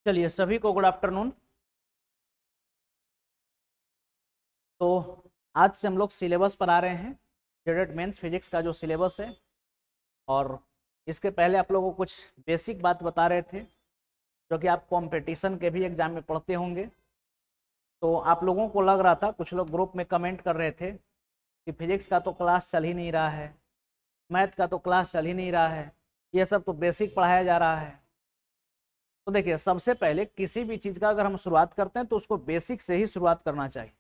चलिए सभी को गुड आफ्टरनून। तो आज से हम लोग सिलेबस पर आ रहे हैं, जेडेड मेंस फिजिक्स का जो सिलेबस है। और इसके पहले आप लोगों को कुछ बेसिक बात बता रहे थे जो कि आप कंपटीशन के भी एग्जाम में पढ़ते होंगे। तो आप लोगों को लग रहा था, कुछ लोग ग्रुप में कमेंट कर रहे थे कि फिजिक्स का तो क्लास चल ही नहीं रहा है, मैथ का तो क्लास चल ही नहीं रहा है, ये सब तो बेसिक पढ़ाया जा रहा है। तो देखिए, सबसे पहले किसी भी चीज़ का अगर हम शुरुआत करते हैं तो उसको बेसिक से ही शुरुआत करना चाहिए।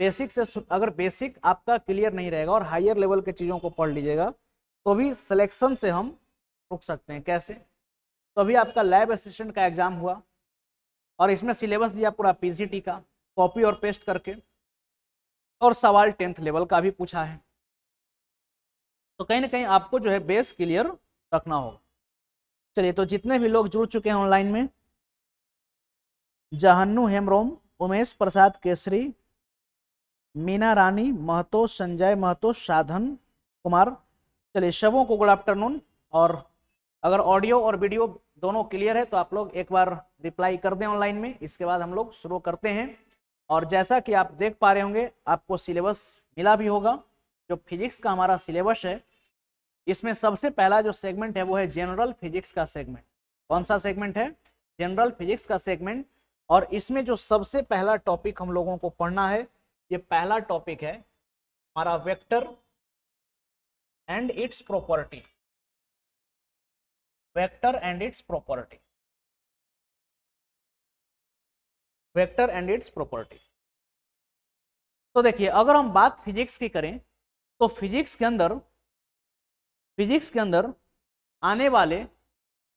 बेसिक से अगर बेसिक आपका क्लियर नहीं रहेगा और हायर लेवल के चीज़ों को पढ़ लीजिएगा तो भी सिलेक्शन से हम रुक सकते हैं। कैसे? तो अभी आपका लैब असिस्टेंट का एग्जाम हुआ और इसमें सिलेबस दिया पूरा पीजीटी का, कॉपी और पेस्ट करके, और सवाल 10th लेवल का भी पूछा है। तो कहीं ना कहीं आपको जो है बेस क्लियर रखना होगा। चलिए, तो जितने भी लोग जुड़ चुके हैं ऑनलाइन में, जहन्नू हेमरोम, उमेश प्रसाद केसरी, मीना रानी महतो, संजय महतो, साधन कुमार, चलिए सबों को गुड आफ्टरनून। और अगर ऑडियो और वीडियो दोनों क्लियर है तो आप लोग एक बार रिप्लाई कर दें ऑनलाइन में, इसके बाद हम लोग शुरू करते हैं। और जैसा कि आप देख पा रहे होंगे, आपको सिलेबस मिला भी होगा। जो फिजिक्स का हमारा सिलेबस है, इसमें सबसे पहला जो सेगमेंट है वो है जनरल फिजिक्स का सेगमेंट। कौन सा सेगमेंट है? जनरल फिजिक्स का सेगमेंट। और इसमें जो सबसे पहला टॉपिक हम लोगों को पढ़ना है, ये पहला टॉपिक है हमारा vector and it's property. Vector and it's property, vector and it's property. तो देखिए, अगर हम बात फिजिक्स की करें तो फिजिक्स के अंदर आने वाले,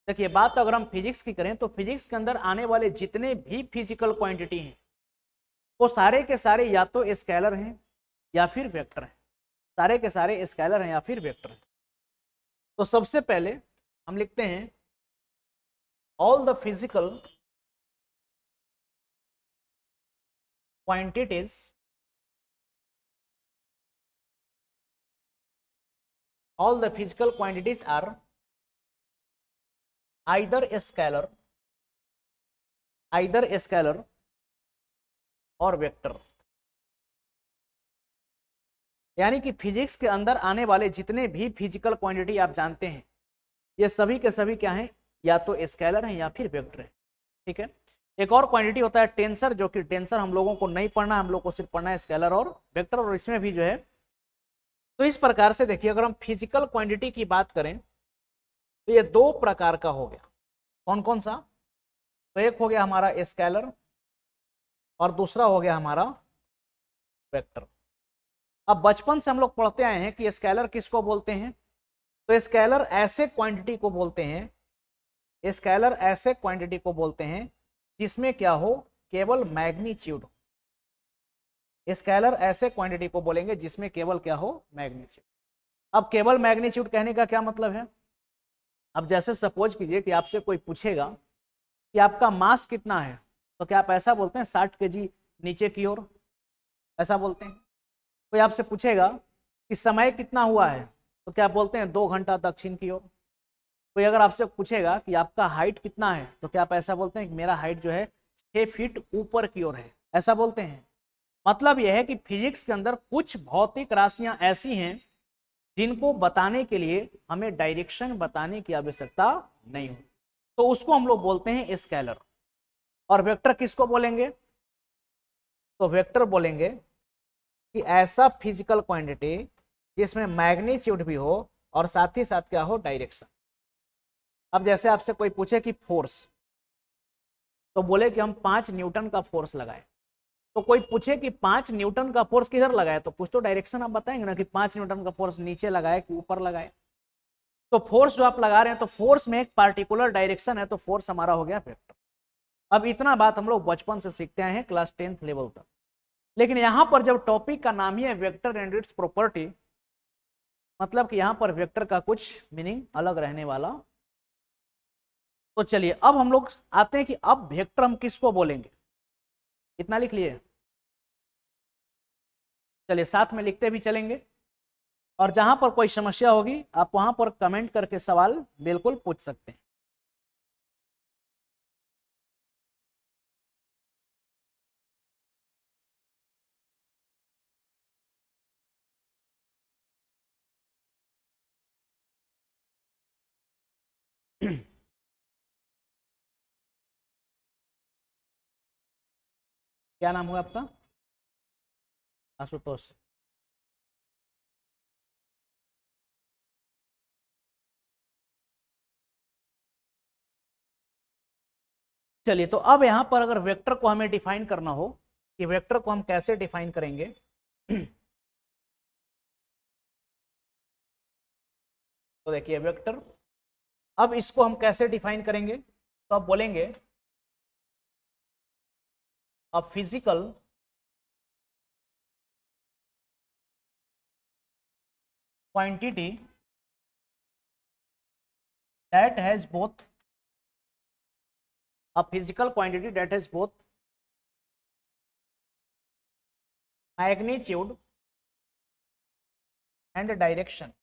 देखिए बात अगर हम फिजिक्स की करें तो फिजिक्स के अंदर आने वाले जितने भी फिजिकल क्वांटिटी हैं वो सारे के सारे या तो स्केलर हैं या फिर वेक्टर हैं। सारे के सारे स्केलर हैं या फिर वेक्टर हैं। तो सबसे पहले हम लिखते हैं all the physical quantities all the physical quantities are either scalar और वेक्टर। यानी कि फिजिक्स के अंदर आने वाले जितने भी फिजिकल क्वांटिटी आप जानते हैं, ये सभी के सभी क्या हैं? या तो स्केलर हैं या फिर वेक्टर हैं। ठीक है। एक और क्वांटिटी होता है टेंसर, जो कि टेंसर हम लोगों को नहीं पढ़ना, हम लोग को सिर्फ पढ़ना है स्केलर और वेक्टर। और इसमें भी जो है, तो इस प्रकार से देखिए, अगर हम फिजिकल क्वांटिटी की बात करें तो ये दो प्रकार का हो गया। कौन कौन सा? तो एक हो गया हमारा स्केलर और दूसरा हो गया हमारा वेक्टर। अब बचपन से हम लोग पढ़ते आए हैं कि स्केलर किसको बोलते हैं? तो स्केलर ऐसे क्वांटिटी को बोलते हैं, स्केलर ऐसे क्वांटिटी को बोलते हैं जिसमें क्या हो? केवल मैग्नीट्यूड। स्केलर ऐसे क्वांटिटी को बोलेंगे जिसमें केवल क्या हो? मैग्नीट्यूड। अब केवल मैग्नीट्यूड कहने का क्या मतलब है? अब जैसे सपोज कीजिए कि आपसे कोई पूछेगा कि आपका मास कितना है, तो क्या आप ऐसा बोलते हैं 60 kg नीचे की ओर? ऐसा बोलते हैं? कोई आपसे पूछेगा कि समय कितना हुआ है, तो क्या बोलते हैं 2 घंटा दक्षिण की ओर। कोई अगर आपसे पूछेगा कि आपका हाइट कितना है, तो क्या आप ऐसा बोलते हैं कि मेरा हाइट जो है 6 फीट ऊपर की ओर है, ऐसा बोलते हैं। मतलब यह है कि फिजिक्स के अंदर कुछ भौतिक राशियां ऐसी हैं जिनको बताने के लिए हमें डायरेक्शन बताने की आवश्यकता नहीं हो, तो उसको हम लोग बोलते हैं स्केलर। और वेक्टर किसको बोलेंगे? तो वेक्टर बोलेंगे कि ऐसा फिजिकल क्वांटिटी जिसमें मैग्नीट्यूड भी हो और साथ ही साथ क्या हो, डायरेक्शन। अब जैसे आपसे कोई पूछे कि फोर्स, तो बोले कि हम 5 न्यूटन का फोर्स लगाए। तो कोई पूछे कि 5 न्यूटन का फोर्स किधर लगाए, तो कुछ तो डायरेक्शन आप बताएंगे ना कि 5 न्यूटन का फोर्स नीचे लगाए कि ऊपर लगाए। तो फोर्स जो आप लगा रहे हैं, तो फोर्स में एक पार्टिकुलर डायरेक्शन है, तो फोर्स हमारा हो गया वेक्टर। अब इतना बात हम लोग बचपन से सीखते हैं क्लास 10th लेवल तक। लेकिन यहां पर जब टॉपिक का नाम ही है वेक्टर एंड इट्स प्रॉपर्टी, मतलब कि यहां पर वेक्टर का कुछ मीनिंग अलग रहने वाला। तो चलिए अब हम लोग आते हैं कि अब वेक्टर हम किसको बोलेंगे, इतना लिख लिए। चलिए साथ में लिखते भी चलेंगे, और जहां पर कोई समस्या होगी आप वहां पर कमेंट करके सवाल बिल्कुल पूछ सकते हैं। क्या नाम हुआ आपका? आशुतोष। चलिए तो अब यहां पर अगर वेक्टर को हमें डिफाइन करना हो कि वेक्टर को हम कैसे डिफाइन करेंगे, तो देखिए वेक्टर, अब इसको हम कैसे डिफाइन करेंगे, तो आप बोलेंगे a physical quantity that has both a physical quantity that has both magnitude and direction.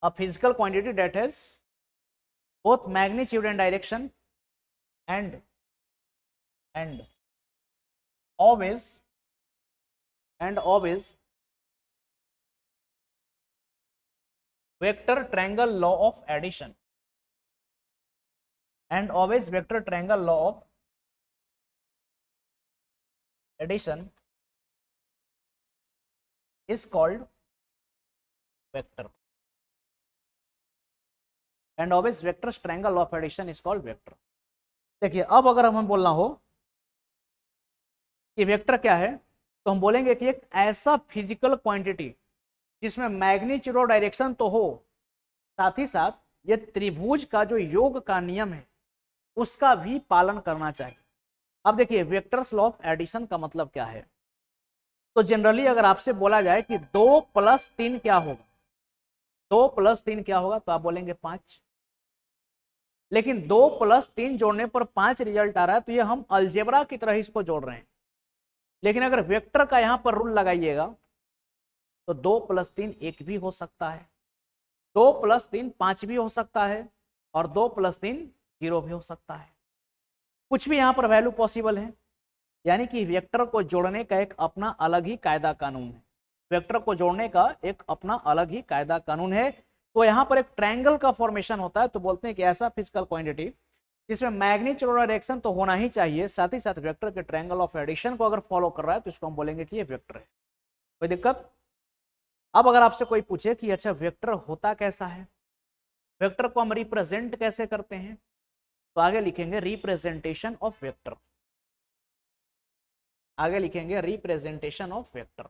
A physical quantity that has both magnitude and direction, and and always always vector triangle law of addition, and always vector triangle law of addition is called vector, and always vector triangle law of addition is called vector. देखिए अब अगर हम बोलना हो कि vector क्या है, तो हम बोलेंगे कि एक ऐसा फिजिकल क्वांटिटी जिसमें मैग्नीट्यूड और डायरेक्शन तो हो, साथ ही साथ ये त्रिभुज का जो योग का नियम है उसका भी पालन करना चाहिए। अब देखिए वेक्टर्स लॉ ऑफ एडिशन का मतलब क्या है, तो जनरली अगर आपसे बोला जाए कि 2 + 3 क्या होगा, 2 + 3 क्या होगा, तो आप बोलेंगे 5। लेकिन 2 + 3 जोड़ने पर 5 रिजल्ट आ रहा है, तो ये हम अलजेब्रा की तरह इसको जोड़ रहे हैं। लेकिन अगर वेक्टर का यहां पर रूल लगाइएगा, तो 2 + 3 1 भी हो सकता है, 2 + 3 5 भी हो सकता है, और 2 + 3 0 भी हो सकता है। कुछ भी यहां पर वैल्यू पॉसिबल है, यानी कि वेक्टर को जोड़ने का एक अपना अलग ही कायदा कानून है। वेक्टर को जोड़ने का एक अपना अलग ही कायदा कानून है। तो यहां पर एक ट्रायंगल का फॉर्मेशन होता है, तो बोलते हैं कि ऐसा फिजिकल क्वांटिटी जिसमें मैग्नीट्यूड और डायरेक्शन तो होना ही चाहिए, साथ ही साथ वेक्टर के ट्रायंगल ऑफ एडिशन को अगर फॉलो कर रहा है, तो इसको हम बोलेंगे कि ये वेक्टर है। कोई दिक्कत? अब अगर आपसे कोई पूछे कि अच्छा वेक्टर होता कैसा है, वेक्टर को हम रिप्रेजेंट कैसे करते हैं, तो आगे लिखेंगे रिप्रेजेंटेशन ऑफ वेक्टर, आगे लिखेंगे representation of vector.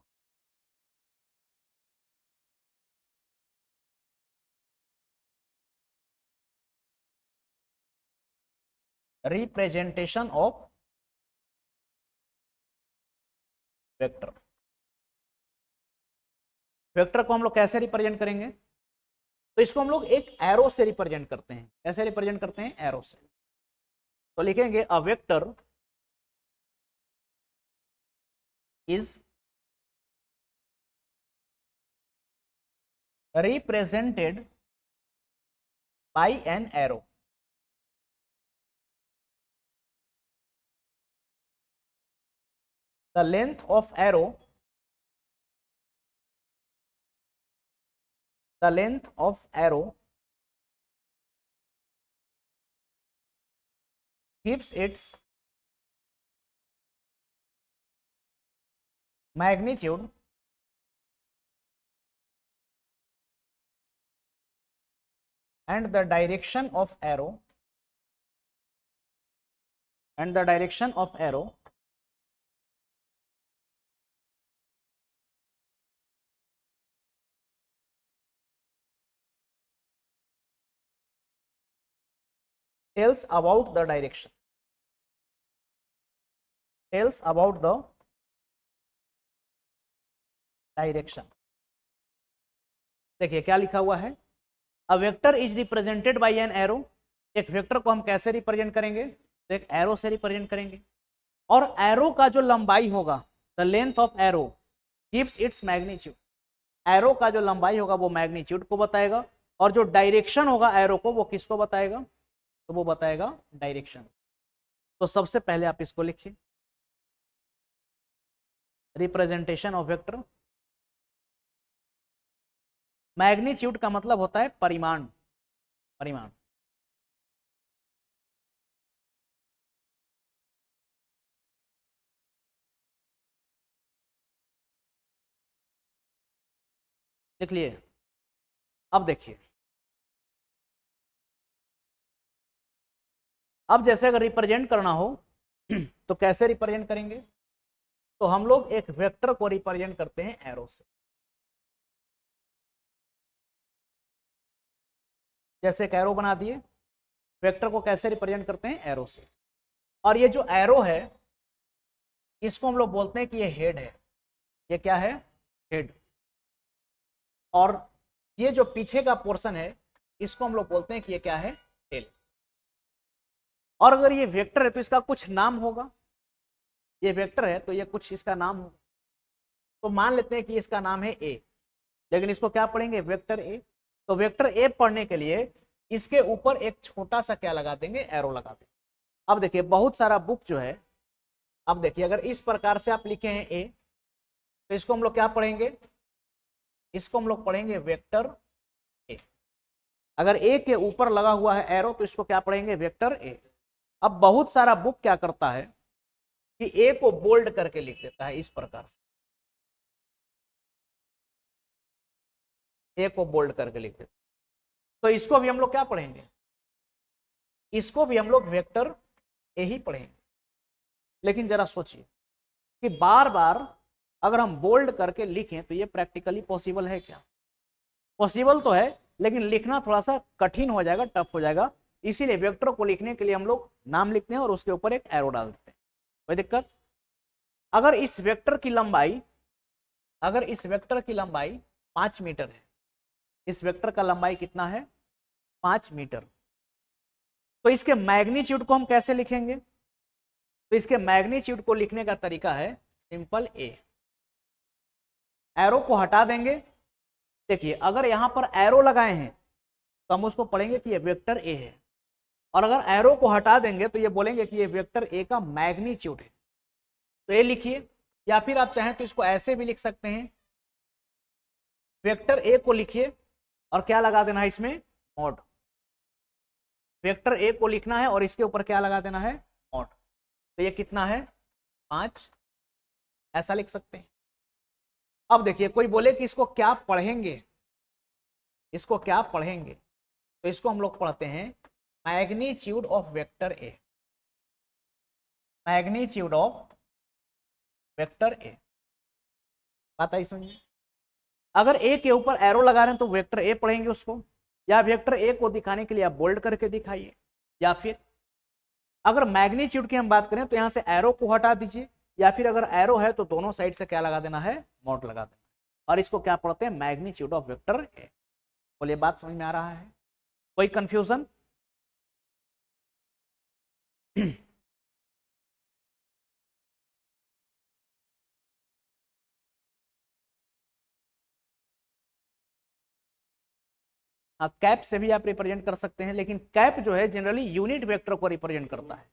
Representation of vector. Vector को हम लोग कैसे रिप्रेजेंट करेंगे, तो इसको हम लोग एक एरो से रिप्रेजेंट करते हैं। कैसे रिप्रेजेंट करते हैं? एरो से। तो लिखेंगे a vector is represented by an arrow. The length of arrow gives its magnitude and the direction of arrow tells about the direction. देखिए क्या लिखा हुआ है, a vector is represented by an arrow. एक vector को हम कैसे represent करेंगे, तो एक एरो से रिप्रेजेंट करेंगे, और एरो का जो लंबाई होगा, the length of arrow gives its magnitude. Arrow का जो लंबाई होगा वो मैग्नीट्यूड को बताएगा, और जो डायरेक्शन होगा एरो को वो किसको बताएगा, तो वो बताएगा डायरेक्शन। तो सबसे पहले आप इसको लिखिए, रिप्रेजेंटेशन ऑफ वेक्टर। मैग्नीट्यूड का मतलब होता है परिमाण। लिख लिए। अब देखिए, अब जैसे अगर रिप्रेजेंट करना हो तो कैसे रिप्रेजेंट करेंगे, तो हम लोग एक वेक्टर को रिप्रेजेंट करते हैं एरो से। जैसे एक एरो बना दिए, वेक्टर को कैसे रिप्रेजेंट करते हैं, एरो से। और ये जो एरो है इसको हम लोग बोलते हैं कि ये हेड है। ये क्या है, हेड। और ये जो पीछे का पोर्शन है इसको हम लोग बोलते हैं कि ये क्या है, टेल। और अगर ये वेक्टर है तो इसका कुछ नाम होगा, ये वेक्टर है तो ये कुछ इसका नाम होगा। तो मान लेते हैं कि इसका नाम है ए, लेकिन इसको क्या पढ़ेंगे, वेक्टर ए। तो वेक्टर ए पढ़ने के लिए इसके ऊपर एक छोटा सा क्या लगा देंगे, एरो लगा देंगे। अब देखिए बहुत सारा बुक जो है, अब देखिए अगर इस प्रकार से आप लिखे हैं ए, तो इसको हम लोग क्या पढ़ेंगे, इसको हम लोग पढ़ेंगे वेक्टर ए। अगर ए के ऊपर लगा हुआ है एरो तो इसको क्या पढ़ेंगे, वेक्टर ए। अब बहुत सारा बुक क्या करता है कि ए को बोल्ड करके लिख देता है, इस प्रकार से ए को बोल्ड करके लिख देता है। तो इसको भी हम लोग क्या पढ़ेंगे, इसको भी हम लोग वेक्टर ए ही पढ़ेंगे। लेकिन जरा सोचिए कि बार बार अगर हम बोल्ड करके लिखें तो ये प्रैक्टिकली पॉसिबल है क्या, पॉसिबल तो है लेकिन लिखना थोड़ा सा कठिन हो जाएगा, टफ हो जाएगा। इसीलिए वेक्टर को लिखने के लिए हम लोग नाम लिखते हैं और उसके ऊपर एक एरो डाल देते हैं। कोई दिक्कत। अगर इस वेक्टर की लंबाई 5 मीटर है, इस वेक्टर का लंबाई कितना है, 5 मीटर, तो इसके मैग्नीट्यूड को हम कैसे लिखेंगे, तो इसके मैग्नीट्यूड को लिखने का तरीका है सिंपल ए। एरो को हटा देंगे, देखिए अगर यहां पर एरो लगाए हैं तो हम उसको पढ़ेंगे कि ये वेक्टर ए है, और अगर एरो को हटा देंगे तो ये बोलेंगे कि ये वेक्टर ए का मैग्नीट्यूड है। तो ये लिखिए, या फिर आप चाहें तो इसको ऐसे भी लिख सकते हैं, वेक्टर ए को लिखिए और क्या लगा देना है इसमें, मॉड। वेक्टर ए को लिखना है और इसके ऊपर क्या लगा देना है, मॉड। तो ये कितना है, 5, ऐसा लिख सकते हैं। अब देखिए कोई बोले कि इसको क्या पढ़ेंगे, इसको क्या पढ़ेंगे, तो इसको हम लोग पढ़ते हैं magnitude of vector A, magnitude of vector ए। बात आई समझ में। अगर ए के ऊपर एरो लगा रहे हैं तो वेक्टर ए पढ़ेंगे उसको, या वेक्टर ए को दिखाने के लिए आप बोल्ड करके दिखाइए, या फिर अगर मैग्नीट्यूड की हम बात करें तो यहां से एरो को हटा दीजिए, या फिर अगर एरो है तो दोनों साइड से क्या लगा देना है, मॉड लगा देना है, और इसको क्या पढ़ते हैं, मैग्नीट्यूड ऑफ वेक्टर ए। बोलिए बात समझ में आ रहा है, कोई कंफ्यूजन। हाँ, कैप से भी आप रिप्रेजेंट कर सकते हैं, लेकिन कैप जो है जनरली यूनिट वेक्टर को रिप्रेजेंट करता है।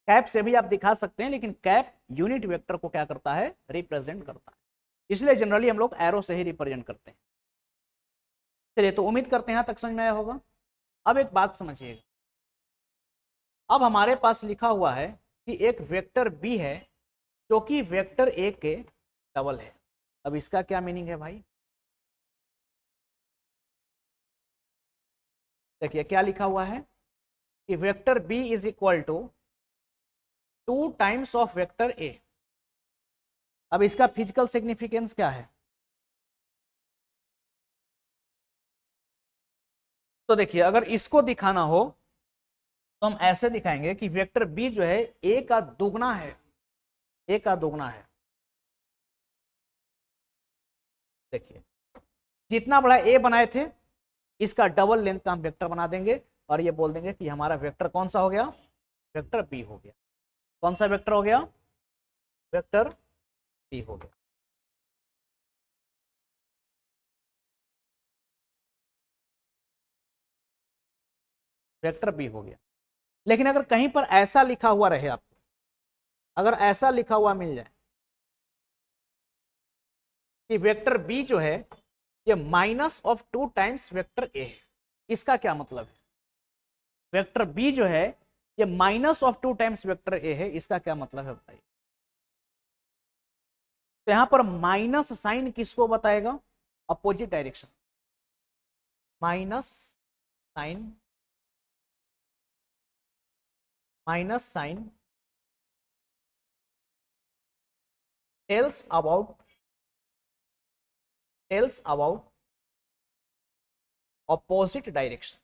कैप से भी आप दिखा सकते हैं, लेकिन कैप यूनिट वेक्टर को क्या करता है, रिप्रेजेंट करता है, इसलिए जनरली हम लोग एरो से ही रिप्रेजेंट करते हैं। चलिए, तो उम्मीद करते हैं यहाँ तक समझ में आया होगा। अब एक बात समझिएगा, अब हमारे पास लिखा हुआ है कि एक वेक्टर बी है जो कि वेक्टर ए के डबल है। अब इसका क्या मीनिंग है भाई? देखिए क्या लिखा हुआ है कि vector B is equal to 2 times of vector A. अब इसका फिजिकल सिग्निफिकेंस क्या है? तो देखिए, अगर इसको दिखाना हो तो हम ऐसे दिखाएंगे कि वेक्टर बी जो है ए का दुगना है, ए का दुगना है। देखिए, जितना बड़ा ए बनाए थे इसका डबल लेंथ का हम वेक्टर बना देंगे और ये बोल देंगे कि हमारा वेक्टर कौन सा हो गया, वेक्टर बी हो गया। कौन सा वेक्टर हो गया? वेक्टर बी हो गया। वेक्टर बी हो गया। लेकिन अगर कहीं पर ऐसा लिखा हुआ रहे आपको, अगर ऐसा लिखा हुआ मिल जाए कि वेक्टर बी जो है ये minus of 2 times vector A है, इसका क्या मतलब है? वेक्टर बी जो है ये minus of 2 times vector A है, इसका क्या मतलब है बताइए? तो यहां पर माइनस साइन किसको बताएगा? Opposite direction. Minus sign, minus sign tells about opposite direction.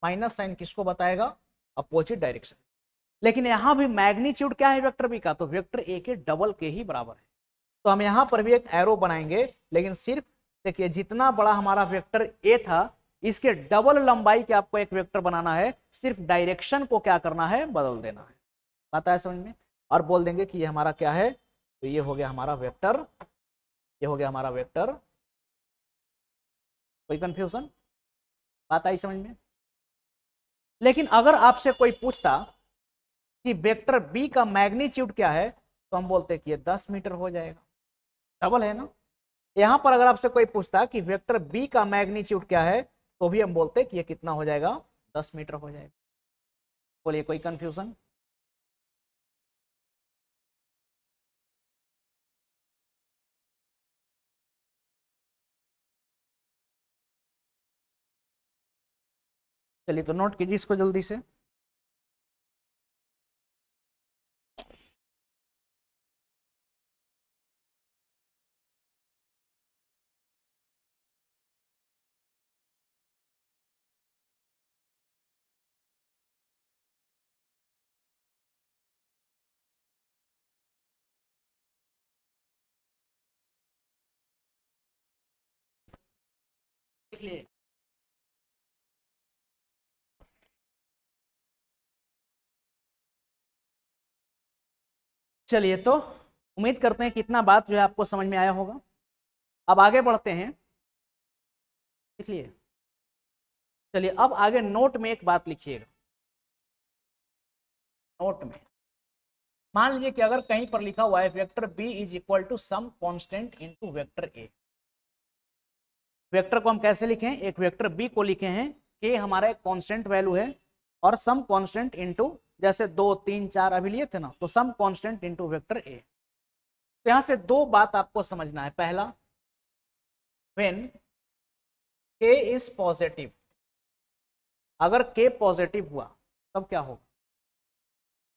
Minus sign किसको बताएगा? Opposite direction. लेकिन यहां भी मैग्नीट्यूड क्या है वेक्टर बी का? तो वेक्टर ए के डबल के ही बराबर है। तो हम यहां पर भी एक एरो बनाएंगे, लेकिन सिर्फ देखिए जितना बड़ा हमारा वेक्टर ए था इसके डबल लंबाई के आपको एक वेक्टर बनाना है, सिर्फ डायरेक्शन को क्या करना है, बदल देना है। बात है समझ में? और बोल देंगे कि ये हमारा क्या है, तो ये हो गया हमारा वेक्टर, ये हो गया हमारा वेक्टर। कोई कंफ्यूजन? बात आई समझ में? लेकिन अगर आपसे कोई पूछता कि वेक्टर बी का मैग्नीट्यूड क्या है, तो हम बोलते कि ये 10 मीटर हो जाएगा, डबल है ना। यहां पर अगर आपसे कोई पूछता कि वेक्टर बी का मैग्नीट्यूड क्या है, तो भी हम बोलते कि ये कितना हो जाएगा, 10 मीटर हो जाएगा। बोलिए, कोई कंफ्यूजन? चलिए, तो नोट कीजिए इसको जल्दी से। लिख चलिए, तो उम्मीद करते हैं कि इतना बात जो है आपको समझ में आया होगा। अब आगे बढ़ते हैं, इसलिए चलिए अब आगे नोट में एक बात लिखिएगा। नोट में मान लीजिए कि अगर कहीं पर लिखा हुआ है vector B is equal to some constant into vector A. Vector को हम कैसे लिखें? एक वेक्टर बी को लिखे हैं कि हमारा एक कांस्टेंट वैल्यू है और सम कांस्टेंट इनटू, जैसे 2 3 4 अभी लिए थे ना, तो some constant into vector A. तो यहां से दो बात आपको समझना है। पहला, व्हेन के इज पॉजिटिव, अगर के पॉजिटिव हुआ तब क्या होगा?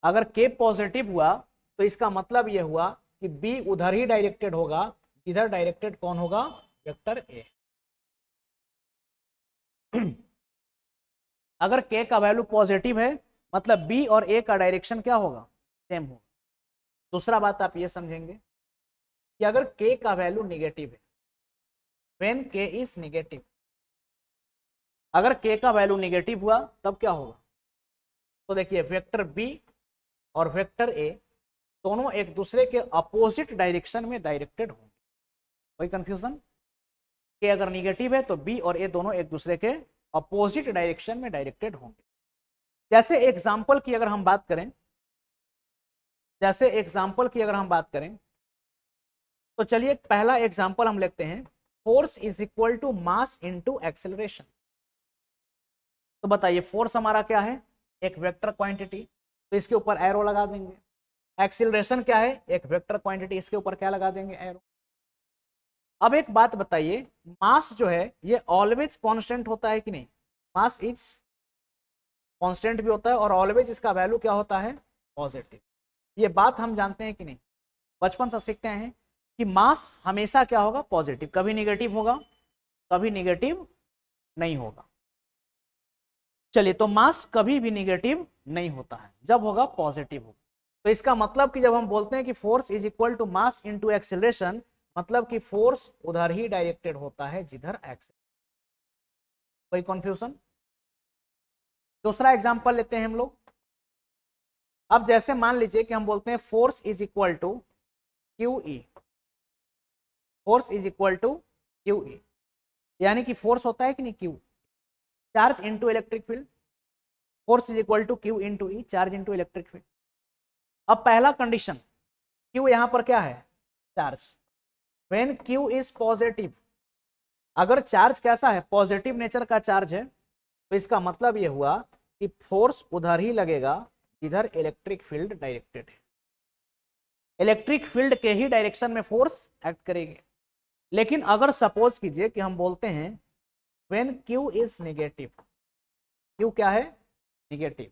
अगर के पॉजिटिव हुआ तो इसका मतलब यह हुआ कि बी उधर ही डायरेक्टेड होगा जिधर डायरेक्टेड कौन होगा? Vector A. अगर के का वैल्यू पॉजिटिव है मतलब बी और ए का डायरेक्शन क्या होगा? सेम होगा। दूसरा बात आप ये समझेंगे कि अगर के का वैल्यू निगेटिव है, व्हेन के इज निगेटिव, अगर के का वैल्यू निगेटिव हुआ तब क्या होगा? तो देखिए वेक्टर बी और वेक्टर ए दोनों एक दूसरे के अपोजिट डायरेक्शन में डायरेक्टेड होंगे। कोई कंफ्यूजन? के अगर निगेटिव है तो बी और ए दोनों एक दूसरे के अपोजिट डायरेक्शन में डायरेक्टेड होंगे। जैसे एग्जाम्पल की अगर हम बात करें, तो चलिए पहला एग्जाम्पल हम लेते हैं, force is equal to mass into acceleration. तो बताइए फोर्स हमारा क्या है, एक वेक्टर क्वांटिटी, तो इसके ऊपर एरो लगा देंगे। एक्सीलरेशन क्या है, एक वेक्टर क्वांटिटी, इसके ऊपर क्या लगा देंगे, एरो। अब एक बात बताइए, मास जो है ये ऑलवेज कांस्टेंट होता है कि नहीं? मास इज कांस्टेंट भी होता है और ऑलवेज इसका वैल्यू क्या होता है, पॉजिटिव। ये बात हम जानते हैं कि नहीं, बचपन से सीखते हैं कि मास हमेशा क्या होगा, पॉजिटिव, कभी निगेटिव होगा, कभी निगेटिव नहीं होगा। चलिए, तो मास कभी भी निगेटिव नहीं होता है, जब होगा पॉजिटिव होगा। तो इसका मतलब कि जब हम बोलते हैं कि force is equal to mass into acceleration, मतलब कि फोर्स उधर ही डायरेक्टेड होता है जिधर एक्सेलरेशन। कोई कंफ्यूजन? दूसरा एग्जांपल लेते हैं हम लोग। अब जैसे मान लीजिए कि हम बोलते हैं force is equal to Q E, force is equal to Q E, यानी कि फोर्स होता है कि नहीं, Q, charge into electric field. Force is equal to Q into E, charge into electric field. अब पहला कंडीशन, क्यू यहां पर क्या है, charge. When Q is positive, अगर चार्ज कैसा है, पॉजिटिव नेचर का चार्ज है, तो इसका मतलब यह हुआ कि फोर्स उधर ही लगेगा जिधर इलेक्ट्रिक फील्ड डायरेक्टेड है। इलेक्ट्रिक फील्ड के ही डायरेक्शन में फोर्स एक्ट करेगी। लेकिन अगर सपोज कीजिए कि हम बोलते हैं when Q is negative, Q क्या है, नेगेटिव,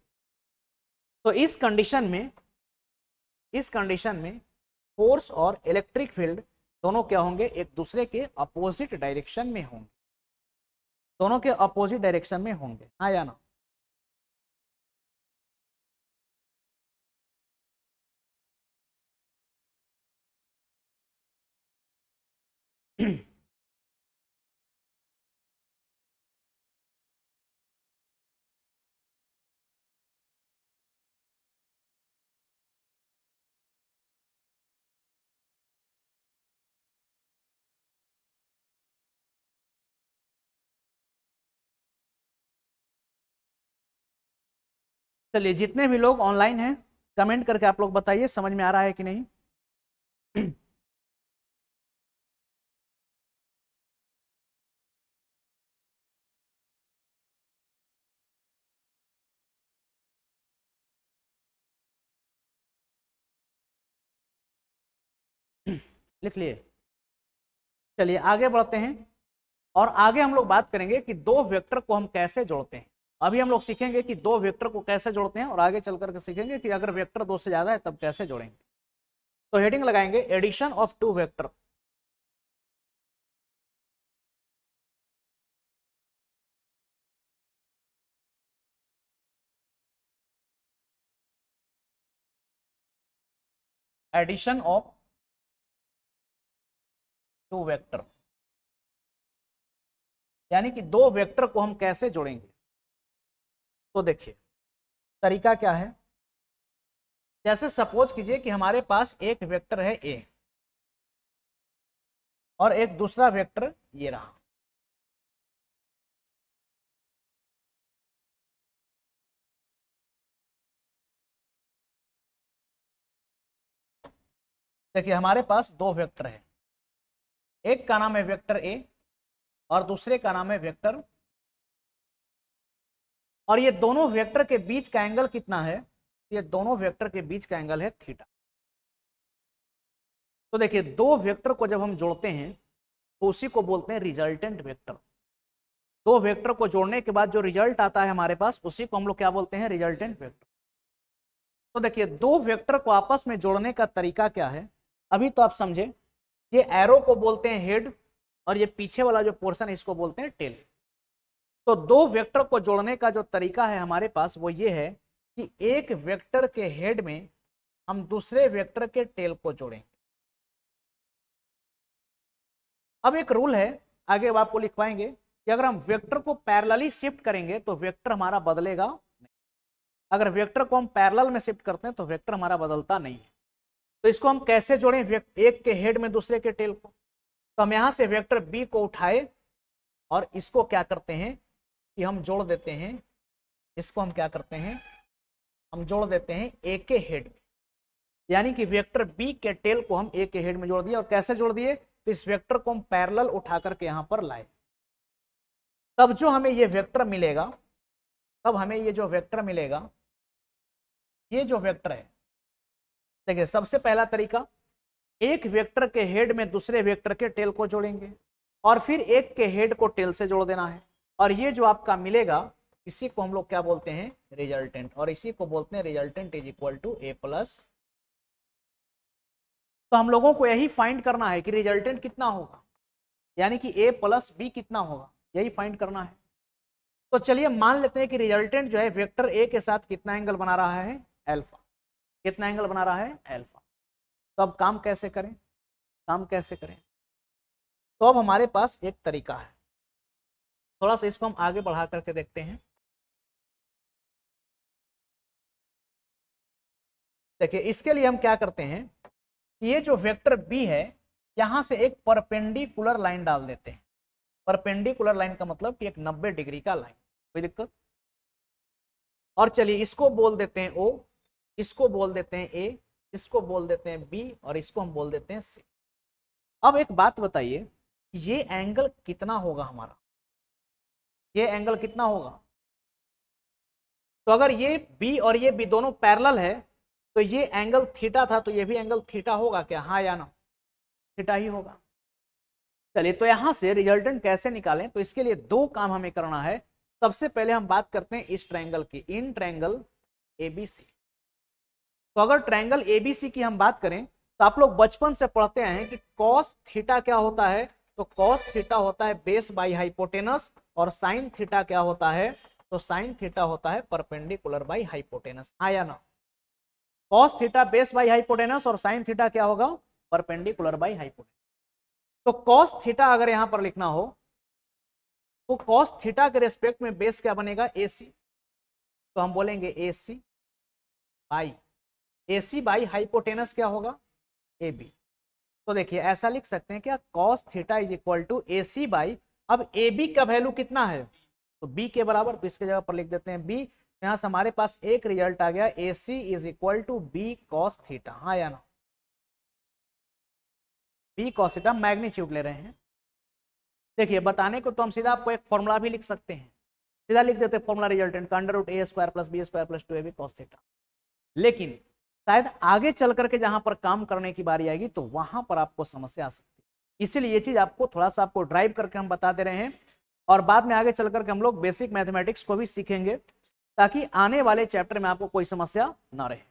तो इस कंडीशन में फोर्स और इलेक्ट्रिक फील्ड दोनों क्या होंगे, एक दूसरे के अपोजिट डायरेक्शन में होंगे, दोनों के अपोजिट डायरेक्शन में होंगे, हाँ या ना? चलिए, जितने भी लोग ऑनलाइन हैं कमेंट करके आप लोग बताइए समझ में आ रहा है कि नहीं। लिख लिए। चलिए आगे बढ़ते हैं, और आगे हम लोग बात करेंगे कि दो वेक्टर को हम कैसे जोड़ते हैं। अभी हम लोग सीखेंगे कि दो वेक्टर को कैसे जोड़ते हैं, और आगे चल करके सीखेंगे कि अगर वेक्टर दो से ज्यादा है तब कैसे जोड़ेंगे। तो हेडिंग लगाएंगे addition of two vector. Addition of two vector, यानी कि दो वेक्टर को हम कैसे जोड़ेंगे। तो देखिए तरीका क्या है, जैसे सपोज कीजिए कि हमारे पास एक वेक्टर है ए और एक दूसरा वेक्टर ये रहा। देखिए हमारे पास दो वेक्टर है, एक का नाम है वेक्टर ए और दूसरे का नाम है वेक्टर, और ये दोनों वेक्टर के बीच का एंगल कितना है, ये दोनों वेक्टर के बीच का एंगल है थीटा। तो देखिए दो वेक्टर को जब हम जोड़ते हैं तो उसी को बोलते हैं रिजल्टेंट वेक्टर। दो वेक्टर को जोड़ने के बाद जो रिजल्ट आता है हमारे पास, उसी को हम लोग क्या बोलते हैं, रिजल्टेंट वेक्टर। तो देखिए दो वेक्टर को आपस में जोड़ने का तरीका क्या है, अभी तो आप समझे। ये एरो को बोलते हैं हेड और ये पीछे वाला जो पोर्शन है इसको बोलते हैं टेल। तो दो वेक्टर को जोड़ने का जो तरीका है हमारे पास वो ये है कि एक वेक्टर के हेड में हम दूसरे वेक्टर के टेल को जोड़ेंगे। अब एक रूल है, आगे अब आपको लिखवाएंगे कि अगर हम वेक्टर को पैरेलली शिफ्ट करेंगे तो वेक्टर हमारा बदलेगा नहीं। अगर वेक्टर को हम पैरेलल में शिफ्ट करते हैं तो वेक्टर हमारा बदलता नहीं है। तो इसको हम कैसे जोड़ें, एक के हेड में दूसरे के टेल को। तो हम यहां से वेक्टर बी को उठाए और इसको क्या करते हैं, कि हम जोड़ देते हैं, इसको हम क्या करते हैं, हम जोड़ देते हैं ए के हेड में, यानी कि वेक्टर बी के टेल को हम ए के हेड में जोड़ दिए। और कैसे जोड़ दिए, तो इस वेक्टर को हम पैरेलल उठा करके यहां पर लाए, तब जो हमें ये वेक्टर मिलेगा, तब हमें ये जो वेक्टर मिलेगा, ये जो वेक्टर है, देखिए सबसे पहला तरीका, एक वेक्टर के हेड में दूसरे वेक्टर के टेल को जोड़ेंगे और फिर एक के हेड को टेल से जोड़ देना है, और ये जो आपका मिलेगा इसी को हम लोग क्या बोलते हैं, रिजल्टेंट, और इसी को बोलते हैं resultant is equal to A plus. तो हम लोगों को यही फाइंड करना है कि रिजल्टेंट कितना होगा, यानी कि ए प्लस बी कितना होगा, यही फाइंड करना है। तो चलिए मान लेते हैं कि रिजल्टेंट जो है वेक्टर ए के साथ कितना एंगल बना रहा है, अल्फा। कितना एंगल बना रहा है, अल्फा। तो अब काम कैसे करें, काम कैसे करें, तो अब हमारे पास एक तरीका है, थोड़ा सा इसको हम आगे बढ़ा करके देखते हैं। देखिए इसके लिए हम क्या करते हैं, ये जो वेक्टर बी है यहां से एक परपेंडिकुलर लाइन डाल देते हैं। परपेंडिकुलर लाइन का मतलब कि एक 90 डिग्री का लाइन, कोई दिक्कत। और चलिए इसको बोल देते हैं ओ, इसको बोल देते हैं ए, इसको बोल देते हैं बी, और इसको हम बोल देते हैं सी। अब एक बात बताइए, ये एंगल कितना होगा हमारा, ये एंगल कितना होगा। तो अगर ये बी और ये बी दोनों पैरेलल है तो ये एंगल थीटा था, तो ये भी एंगल थीटा होगा क्या, हाँ या ना, थीटा ही होगा। चलिए तो यहां से रिजल्टेंट कैसे निकालें, तो इसके लिए दो काम हमें करना है। सबसे पहले हम बात करते हैं इस ट्रायंगल की, इन ट्रायंगल एबीसी। तो अगर ट्रायंगल एबीसी की हम बात करें तो आप लोग बचपन से पढ़ते आए हैं कि कॉस थीटा क्या होता है, तो कॉस थीटा होता है बेस बाई हाइपोटेनस, और साइन थीटा क्या होता है, तो साइन थीटा होता है परपेंडिकुलर बाई हाइपोटेनस, हाँ या ना। Cos theta base by hypotenuse और साइन थीटा क्या होगा, परपेंडिकुलर बाई हाइपोटेनस। तो कॉस थीटा अगर यहां पर लिखना हो तो कॉस थीटा के रेस्पेक्ट में बेस क्या बनेगा, AC। तो हम बोलेंगे AC बाई हाइपोटेनस क्या होगा, AB। तो देखिए ऐसा लिख सकते हैं क्या, cos theta is equal to AC by, अब AB का वैल्यू कितना है, तो B के बराबर, तो इसके जगह पर लिख देते हैं B। यहां से हमारे पास एक रिजल्ट आ गया, AC is equal to B cos theta, हाँ या ना। B कॉस थीटा मैग्नीट्यूड ले रहे हैं। देखिए बताने को तो हम सीधा आपको एक फॉर्मूला भी लिख सकते हैं, सीधा लिख देते हैं फॉर्मूला रिजल्टेंट का under root A square plus B square plus 2ab cos theta. लेकिन शायद आगे चल करके जहां पर काम करने की बारी आएगी तो वहां पर आपको समस्या आ सकती है, इसीलिए ये चीज आपको थोड़ा सा आपको ड्राइव करके हम बता दे रहे हैं। और बाद में आगे चल करके हम लोग बेसिक मैथमेटिक्स को भी सीखेंगे, ताकि आने वाले चैप्टर में आपको कोई समस्या ना रहे।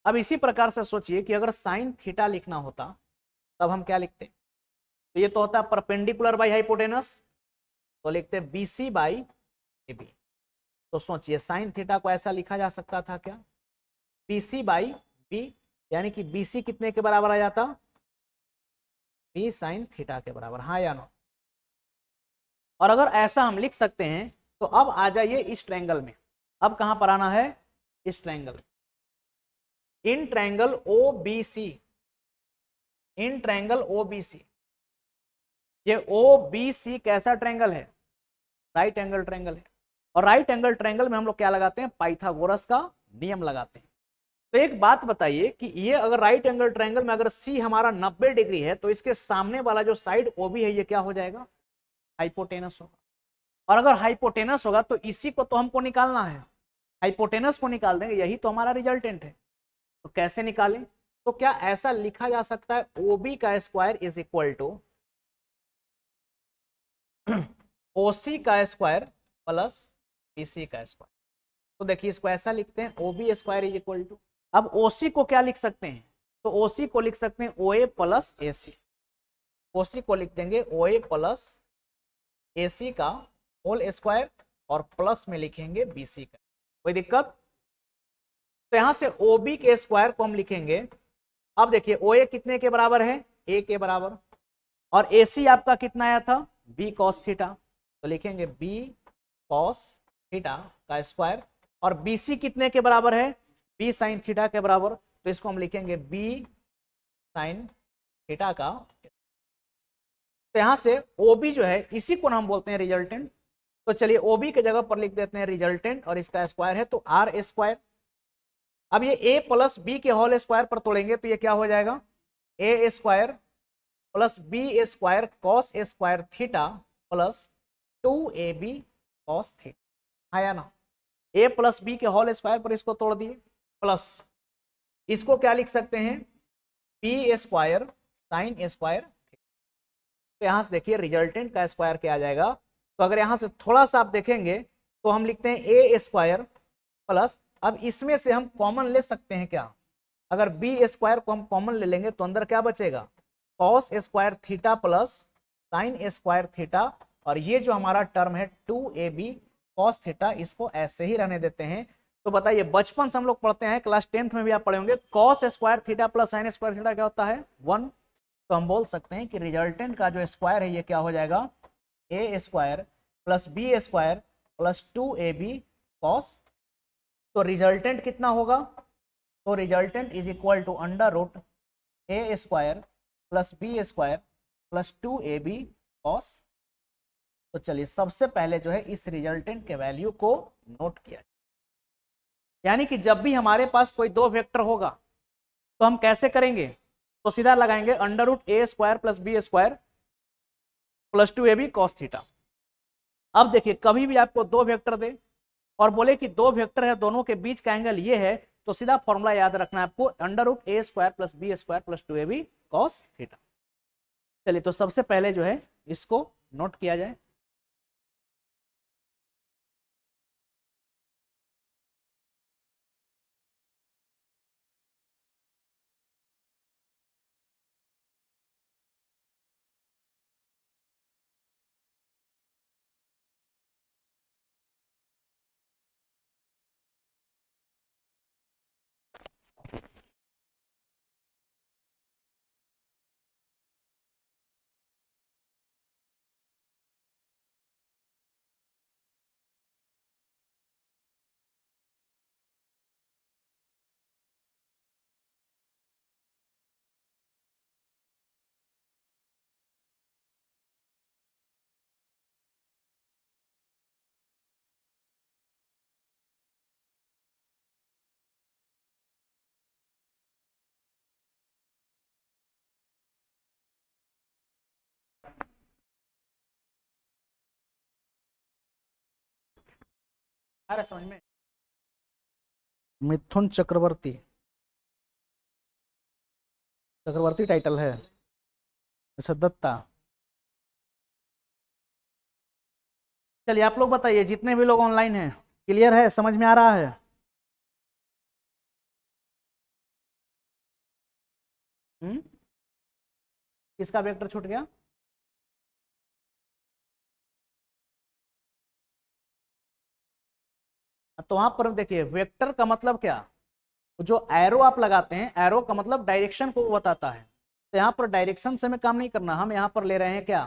अब इसी प्रकार से सोचिए कि अगर साइन थीटा लिखना होता तब हम क्या लिखते, तो ये तो होता है परपेंडिकुलर बाई हाइपोटेनस, तो लिखते हैं BC बाई AB। तो सोचिए साइन थीटा को ऐसा लिखा जा सकता था क्या, BC बाई B, यानी कि BC कितने के बराबर आ जाता, B साइन थीटा के बराबर, हाँ या नो। और अगर ऐसा हम लिख सकते हैं तो अब आ जाइए इस ट्रायंगल में, अब कहां पर आना है, इस triangle, in triangle OBC, in triangle OBC। ये OBC कैसा ट्रायंगल है, राइट एंगल ट्रायंगल है, और राइट एंगल ट्रायंगल में हम लोग क्या लगाते हैं, पाइथागोरस का नियम लगाते हैं। तो एक बात बताइए कि ये अगर राइट एंगल ट्रायंगल में अगर C हमारा 90 डिग्री है तो इसके सामने वाला जो साइड OB है ये क्या हो जाएगा, हाइपोटेनस होगा। और अगर हाइपोटेनस होगा तो इसी को तो हमको निकालना है, हाइपोटेनस को निकाल देंगे, यही तो हमारा रिजल्टेंट है। तो कैसे निकालें, तो क्या ऐसा लिखा जा सकता है, OB का square is equal to OC का स्क्वायर प्लस BC का स्क्वायर। तो देखिए इसको ऐसा लिखते हैं, OB square is equal to, अब OC को क्या लिख सकते हैं, तो OC को लिख सकते हैं OA प्लस AC। OC को लिख देंगे OA प्लस AC का होल स्क्वायर, और प्लस में लिखेंगे BC का, कोई दिक्कत। तो यहां से OB के स्क्वायर को हम लिखेंगे, अब देखिए OA कितने के बराबर है, A के बराबर, और AC आपका कितना आया था, B cos थीटा, तो लिखेंगे B cos थीटा का स्क्वायर, और BC कितने के बराबर है, B sin थीटा के बराबर, तो इसको हम लिखेंगे B sin थीटा का। तो यहां से OB जो है इसी को हम बोलते हैं रिजल्टेंट, तो चलिए ओबी के जगह पर लिख देते हैं रिजल्टेंट, और इसका स्क्वायर है तो आर स्क्वायर। अब ये ए प्लस बी के होल स्क्वायर पर तोड़ेंगे तो ये क्या हो जाएगा, A square plus B square cos square theta plus 2ab cos theta, आया ना। ए प्लस बी के होल स्क्वायर पर इसको तोड़ दिए, प्लस इसको क्या लिख सकते हैं, बी स्क्वायर साइन स्क्वायर। तो यहां से देखिए रिजल्टेंट का स्क्वायर क्या आ जाएगा, तो अगर यहां से थोड़ा सा आप देखेंगे तो हम लिखते हैं ए स्क्वायर प्लस, अब इसमें से हम कॉमन ले सकते हैं क्या, अगर बी स्क्वायर को हम कॉमन ले लेंगे तो अंदर क्या बचेगा, cos square theta plus sine square theta, और ये जो हमारा टर्म है 2ab कॉस थीटा, इसको ऐसे ही रहने देते हैं। तो बताइए बचपन से हम लोग पढ़ते हैं, क्लास 10th में भी आप पढ़े होंगे, cos square theta plus sine square theta क्या होता है 1। तो हम बोल सकते हैं कि रिजल्टेंट का जो स्क्वायर है ये क्या हो जाएगा, A square plus B square plus 2ab cos. तो रिजल्टेंट कितना होगा, तो resultant is equal to under root A square plus B square plus 2ab cos. तो चलिए सबसे पहले जो है इस रिजल्टेंट के वैल्यू को नोट किया, यानी कि जब भी हमारे पास कोई दो वेक्टर होगा तो हम कैसे करेंगे, तो सीधा लगाएंगे under root A square plus B square plus 2ab cos theta. अब देखिए कभी भी आपको दो वेक्टर दे और बोले कि दो वेक्टर है, दोनों के बीच का एंगल ये है, तो सीधा फॉर्मूला याद रखना है आपको, under root A square plus B square plus 2ab cos theta. चलिए तो सबसे पहले जो है इसको नोट किया जाए। अरे समझ में, मिथुन चक्रवर्ती, चक्रवर्ती टाइटल है, अच्छा दत्ता। चलिए आप लोग बताइए जितने भी लोग ऑनलाइन हैं, क्लियर है, समझ में आ रहा है। हम्म, किसका वेक्टर छूट गया, तो वहां पर देखिए वेक्टर का मतलब क्या, जो एरो आप लगाते हैं, एरो का मतलब डायरेक्शन को बताता है। तो यहाँ पर डायरेक्शन से हमें काम नहीं करना, हम यहाँ पर ले रहे हैं क्या,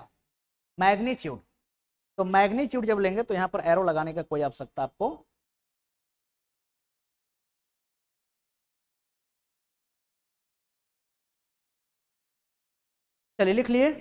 मैग्नीट्यूड। तो मैग्नीट्यूड जब लेंगे तो यहाँ पर एरो लगाने का कोई आवश्यकता आपको, चलिए लिख लिए।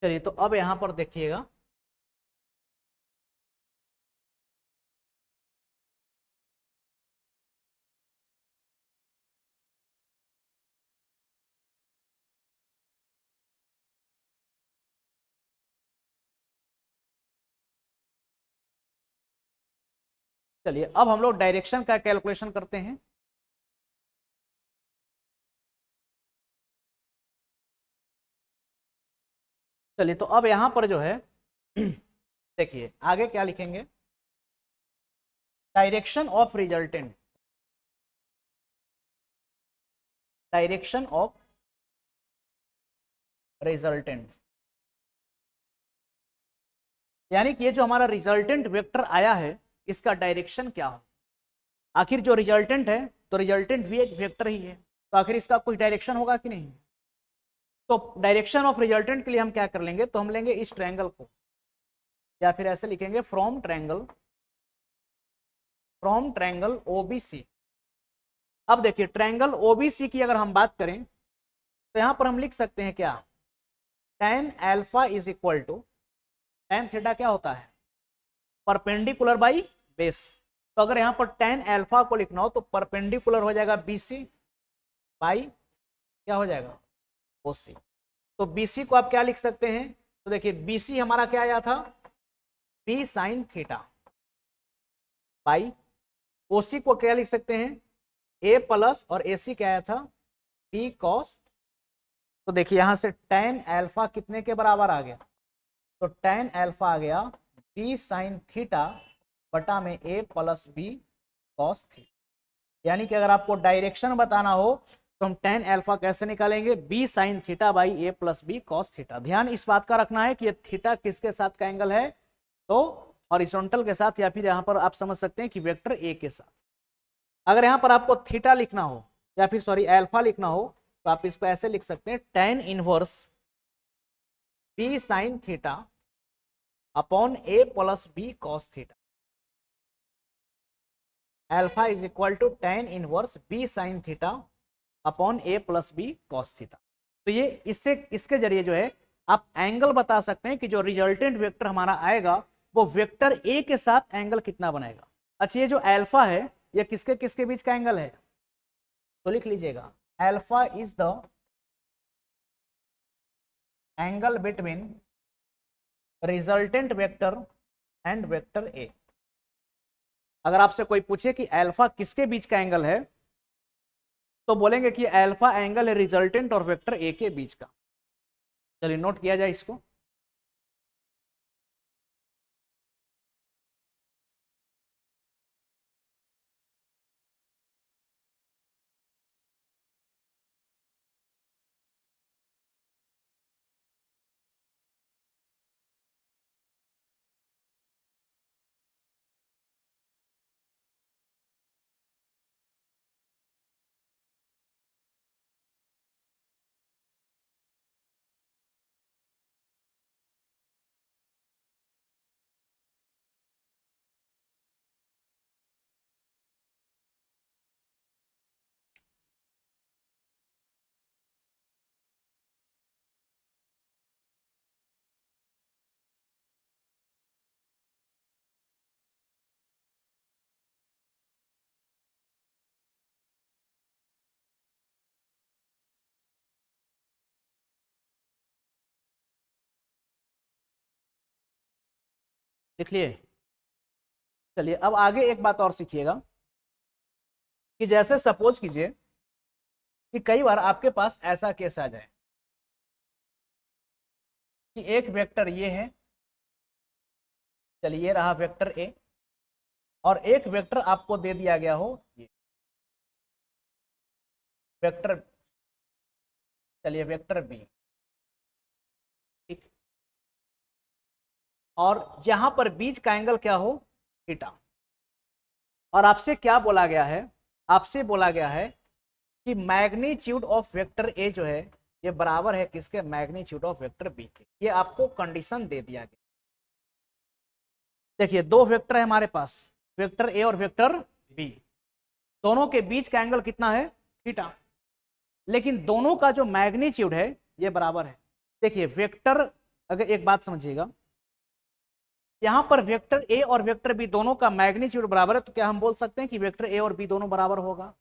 चलिए तो अब यहां पर देखिएगा, चलिए अब हम लोग डायरेक्शन का कैलकुलेशन करते हैं। चलिए तो अब यहां पर जो है देखिए आगे क्या लिखेंगे, direction of resultant, direction of resultant, यानी कि ये जो हमारा रिजल्टेंट वेक्टर आया है इसका डायरेक्शन क्या हो। आखिर जो रिजल्टेंट है तो रिजल्टेंट भी एक वेक्टर ही है, तो आखिर इसका कुछ डायरेक्शन होगा कि नहीं। तो डायरेक्शन ऑफ रिजल्टेंट के लिए हम क्या कर लेंगे, तो हम लेंगे इस ट्रायंगल को, या फिर ऐसे लिखेंगे फ्रॉम ट्रायंगल ओबीसी। अब देखिए ट्रायंगल ओबीसी की अगर हम बात करें तो यहां पर हम लिख सकते हैं क्या, tan alpha is equal to tan theta क्या होता है, परपेंडिकुलर बाई बेस। तो अगर यहां पर tan अल्फा को लिखना हो तो परपेंडिकुलर हो जाएगा BC बाई क्या हो जाएगा OC। तो BC को आप क्या लिख सकते हैं, तो देखिए BC हमारा क्या आया था, B sine theta by OC को क्या लिख सकते हैं, A प्लस और AC क्या आया था, B कॉस। तो देखिए यहां से tan अल्फा कितने के बराबर आ गया, तो tan अल्फा आ गया B साइन थीटा बटा में A plus B cos theta. यानी कि अगर आपको डायरेक्शन बताना हो तो हम tan अल्फा कैसे निकालेंगे, B sine theta by A plus B cos theta. ध्यान इस बात का रखना है कि ये थीटा किसके साथ का एंगल है, तो हॉरिजॉन्टल के साथ, या फिर यहाँ पर आप समझ सकते हैं कि वेक्टर A के साथ। अगर यहाँ पर आपको थीटा लिखना हो या फिर सॉरी अल्फा लिखना हो तो आप इसको ऐसे लिख सकते हैं, tan inverse B sine theta upon A plus B cos theta. Alpha is equal to tan inverse B sine theta upon A plus B cos theta. तो ये इसके जरिए जो है आप एंगल बता सकते हैं कि जो रिजल्टेंट वेक्टर हमारा आएगा वो वेक्टर A के साथ एंगल कितना बनेगा। अच्छा ये जो अल्फा है ये किसके किसके बीच का एंगल है, तो लिख लीजिएगा alpha is the angle between resultant vector and vector A। अगर आपसे कोई पूछे कि अल्फा किसके बीच का एंगल है तो बोलेंगे कि अल्फा एंगल है रिजल्टेंट और वेक्टर A के बीच का। चलिए नोट किया जाए इसको। लिख लिए। चलिए अब आगे एक बात और सीखिएगा कि जैसे सपोज कीजिए कि कई बार आपके पास ऐसा केस आ जाए कि एक वेक्टर ये है, चलिए ये रहा वेक्टर A, और एक वेक्टर आपको दे दिया गया हो ये वेक्टर, चलिए वेक्टर B, ठीक, और यहां पर बीच का एंगल क्या हो, थीटा। और आपसे क्या बोला गया है, आपसे बोला गया है कि मैग्नीट्यूड ऑफ वेक्टर A जो है ये बराबर है किसके, मैग्नीट्यूड ऑफ वेक्टर B के। ये आपको कंडीशन दे दिया गया। देखिए दो वेक्टर है हमारे पास, वेक्टर A और वेक्टर B, दोनों के बीच का एंगल कितना है, थीटा, लेकिन दोनों का जो मैग्नीट्यूड है ये बराबर है। देखिए वेक्टर अगर एक बात समझिएगा, यहाँ पर वेक्टर ए और वेक्टर बी दोनों का मैग्नीट्यूड बराबर है, तो क्या हम बोल सकते हैं कि वेक्टर ए और बी दोनों बराबर होगा?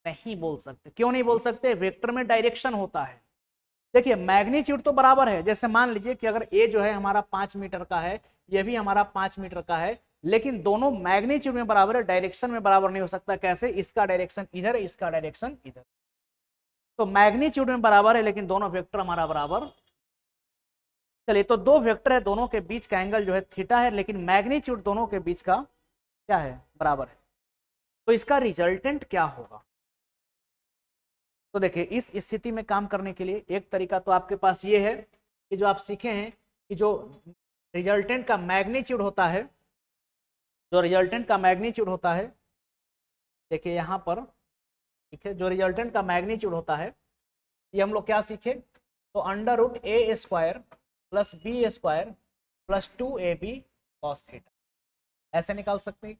नहीं बोल सकते। क्यों नहीं बोल सकते? वेक्टर में डायरेक्शन होता है। देखिए मैग्नीट्यूड तो बराबर है, जैसे मान लीजिए कि अगर ए जो है हमारा 5 मीटर का है, ये भी हमारा 5 मीटर का है, लेकिन दोनों मैग्नीट्यूड में बराबर है, डायरेक्शन में बराबर नहीं हो सकता। कैसे? इसका डायरेक्शन इधर, इसका डायरेक्शन इधर। तो मैग्नीट्यूड में बराबर है लेकिन दोनों वेक्टर हमारा बराबर। चलिए, तो दो वेक्टर है, दोनों के बीच का एंगल जो है थीटा है, लेकिन मैग्नीट्यूड दोनों के बीच का क्या है? बराबर है। तो इसका रिजल्टेंट क्या होगा? तो देखिए, इस स्थिति में काम करने के लिए एक तरीका तो आपके पास ये है कि जो आप सीखे हैं कि जो रिजल्टेंट का मैग्नीट्यूड होता है, जो रिजल्टेंट का मैग्नीट्यूड होता है, देखिए यहाँ पर, ठीक है, जो रिजल्टेंट का मैग्नीट्यूड होता है, ये हम लोग क्या सीखे? तो under root A square plus B square plus 2ab cos theta, ऐसे निकाल सकते हैं।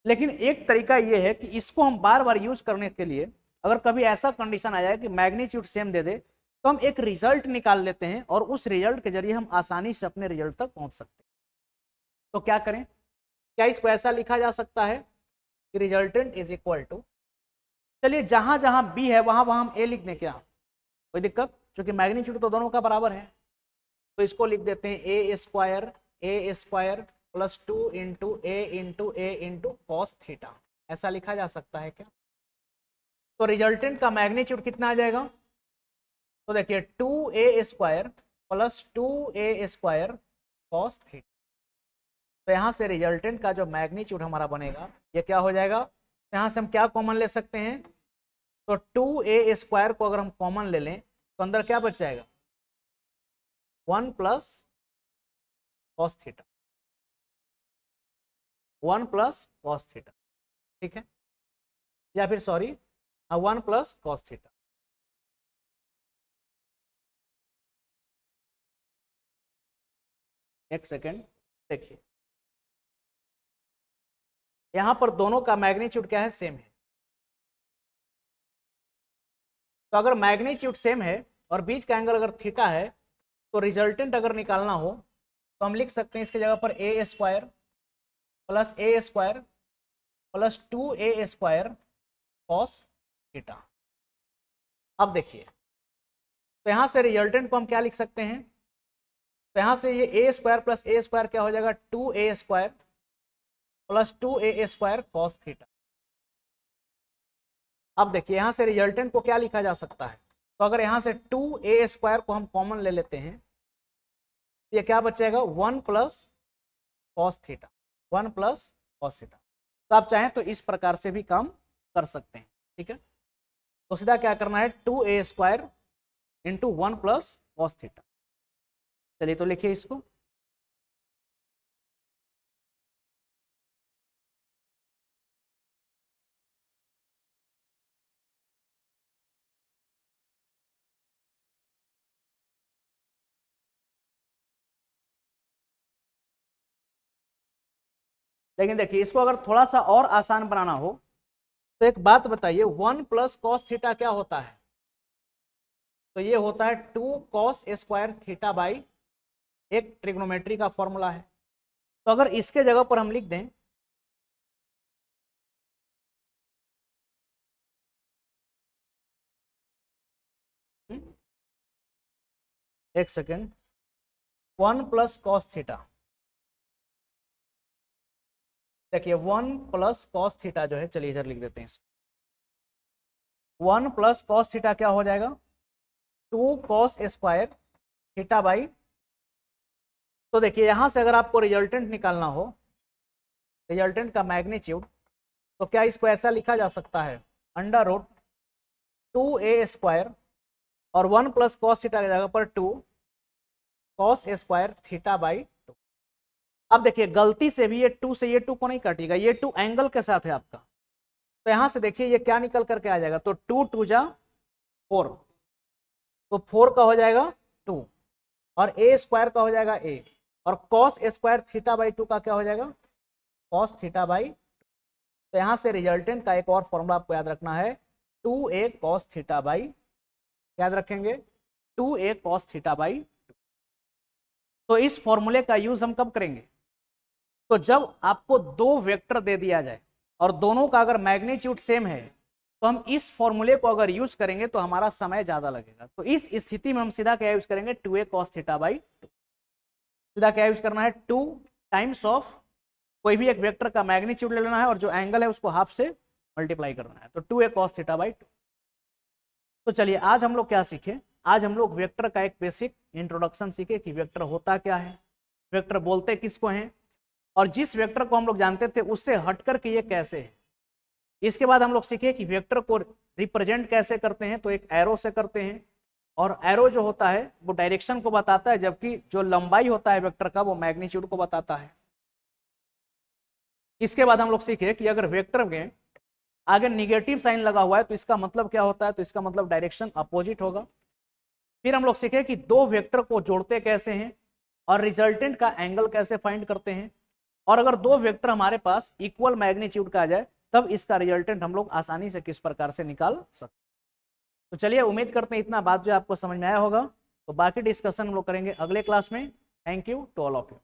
लेकिन एक तरीका ये है कि इसको हम बार बार यूज करने के लिए, अगर कभी ऐसा कंडीशन आ जाए कि मैग्नीट्यूड सेम दे दे, तो हम एक रिजल्ट निकाल लेते हैं और उस रिजल्ट के जरिए हम आसानी से अपने रिजल्ट तक पहुंच सकते हैं। तो क्या करें? क्या इसको ऐसा लिखा जा सकता है कि रिजल्टेंट इज इक्वल टू, चलिए जहां जहां बी है वहां वहां हम ए लिख दें, क्या कोई दिक्कत? क्योंकि मैग्नीट्यूड तो दोनों का बराबर है, तो इसको लिख देते हैं ए स्क्वायर प्लस 2 इंटू ए इंटू कॉस थीटा, ऐसा लिखा जा सकता है क्या? तो रिजल्टेंट का मैग्नीट्यूड कितना आ जाएगा? तो देखिए 2a square plus 2a square cos theta. तो यहां से रिजल्टेंट का जो मैग्नीट्यूड हमारा बनेगा, ये क्या हो जाएगा? यहां से हम क्या कॉमन ले सकते हैं? तो 2a स्क्वायर को अगर हम कॉमन ले लें तो अंदर क्या बच जाएगा? 1 plus cos theta, 1 plus cos theta, ठीक है, या फिर सॉरी 1 प्लस कॉस थीटा। एक सेकेंड, देखिए यहां पर दोनों का मैग्नीट्यूड क्या है? सेम है। तो अगर मैग्नीट्यूड सेम है और बीच का एंगल अगर थीटा है, तो रिजल्टेंट अगर निकालना हो तो हम लिख सकते हैं इसके जगह पर A square plus 2a square cos theta. अब देखिए, तो यहां से रिजल्टेंट को हम क्या लिख सकते हैं? तो यहां से ये ए स्क्वायर प्लस ए स्क्वायर क्या हो जाएगा? 2a square plus 2a square cos theta. अब देखिए यहां से रिजल्टेंट को क्या लिखा जा सकता है? तो अगर यहां से 2a स्क्वायर को हम कॉमन ले लेते हैं, ये क्या बचेगा? 1 plus cos theta, 1 plus cos theta. तो आप चाहें तो इस प्रकार से भी काम कर सकते हैं, ठीक है। तो सीधा क्या करना है? 2a square into 1 plus cos theta. चलिए तो लिखिए इसको, लेकिन देखिए इसको अगर थोड़ा सा और आसान बनाना हो तो एक बात बताइए, 1 प्लस कॉस थीटा क्या होता है? तो ये होता है 2 कॉस स्क्वायर थीटा बाई, एक ट्रिग्नोमेट्री का फॉर्मूला है। तो अगर इसके जगह पर हम लिख दें, एक सेकेंड, 1 प्लस कॉस थीटा, देखिए 1 प्लस कॉस थीटा जो है, चलिए इधर लिख देते हैं इसको, 1 प्लस कॉस थीटा क्या हो जाएगा? 2 कॉस स्क्वायर थीटा बाई। तो देखिए यहां से अगर आपको रिजल्टेंट निकालना हो, रिजल्टेंट का मैग्नीट्यूड, तो क्या इसको ऐसा लिखा जा सकता है? अंडर रूट 2a स्क्वायर और 1 प्लस कॉस थीटा की जगह पर 2 कॉस स्क्वायर थीटा बाई 2। अब देखिए गलती से भी ये 2 से ये 2 को नहीं काटिएगा, ये 2 एंगल के साथ है आपका। तो यहां से देखिए ये क्या निकल करके आ जाएगा? तो 2 2 जा 4, तो 4 का हो जाएगा 2 और a स्क्वायर का हो जाएगा a, और कॉस स्क्वायर थीटा बाई 2 का क्या हो जाएगा? Cos theta by. तो यहां से रिजल्टेंट का एक और फॉर्मूला आपको याद रखना है, 2a कॉस थीटा बाई, याद रखेंगे 2a कॉस थीटा बाई। तो इस फॉर्मूले का यूज हम कब करेंगे? तो जब आपको दो वेक्टर दे दिया जाए और दोनों का अगर मैग्नीट्यूड सेम है तो हम इस फॉर्मूले को अगर यूज करेंगे तो हमारा समय ज्यादा लगेगा। तो इस स्थिति में हम सीधा क्या यूज करेंगे? 2a cos theta by 2। सीधा क्या यूज करना है? 2 टाइम्स ऑफ कोई भी एक वेक्टर का मैग्नीट्यूड ले लेना है और जो एंगल है उसको हाफ से मल्टीप्लाई करना है, तो 2a cos थीटा बाई 2। तो चलिए आज हम लोग क्या सीखे? आज हम लोग वेक्टर का एक बेसिक इंट्रोडक्शन सीखे कि वेक्टर होता क्या है, वेक्टर बोलते किसको हैं, और जिस वेक्टर को हम लोग जानते थे उससे हटकर के ये कैसे है। इसके बाद हम लोग सीखे कि वेक्टर को रिप्रेजेंट कैसे करते हैं, तो एक एरो से करते हैं, और एरो जो होता है वो डायरेक्शन को बताता है, जबकि जो लंबाई होता है वेक्टर का वो मैग्नीट्यूड को बताता है। इसके बाद हम लोग सीखे कि अगर वेक्टर में आगे निगेटिव साइन लगा हुआ है तो इसका मतलब क्या होता है? तो इसका मतलब डायरेक्शन अपोजिट होगा। फिर हम लोग सीखे कि दो वेक्टर को जोड़ते कैसे हैं और रिजल्टेंट का एंगल कैसे फाइंड करते हैं, और अगर दो वेक्टर हमारे पास इक्वल मैग्नीट्यूड का आ जाए तब इसका रिजल्टेंट हम लोग आसानी से किस प्रकार से निकाल सकते। तो चलिए उम्मीद करते हैं इतना बात जो आपको समझ में आया होगा। तो बाकी डिस्कशन हम लोग करेंगे अगले क्लास में। Thank you to all of you.